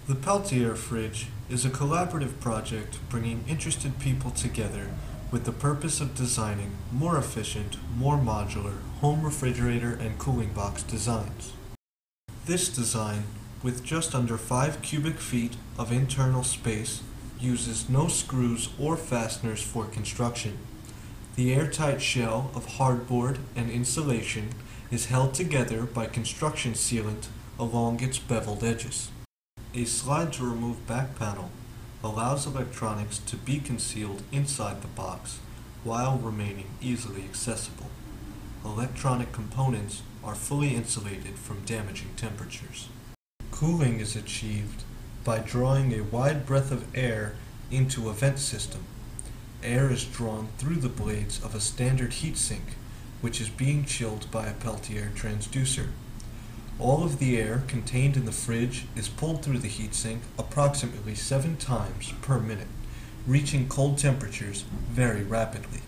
The Peltier Fridge is a collaborative project bringing interested people together with the purpose of designing more efficient, more modular home refrigerator and cooling box designs. This design, with just under 5 cubic feet of internal space, uses no screws or fasteners for construction. The airtight shell of hardboard and insulation is held together by construction sealant along its beveled edges. A slide-to-remove back panel allows electronics to be concealed inside the box while remaining easily accessible. Electronic components are fully insulated from damaging temperatures. Cooling is achieved by drawing a wide breadth of air into a vent system. Air is drawn through the blades of a standard heatsink, which is being chilled by a Peltier transducer. All of the air contained in the fridge is pulled through the heatsink approximately 7 times per minute, reaching cold temperatures very rapidly.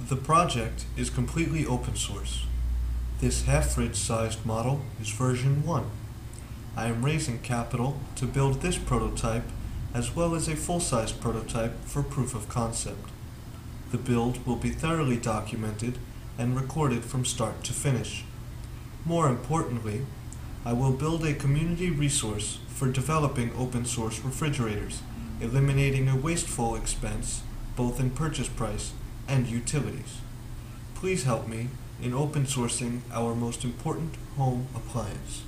The project is completely open source. This half-fridge sized model is version 1. I am raising capital to build this prototype as well as a full-size prototype for proof of concept. The build will be thoroughly documented and recorded from start to finish. More importantly, I will build a community resource for developing open source refrigerators, eliminating a wasteful expense both in purchase price and utilities. Please help me in open sourcing our most important home appliance.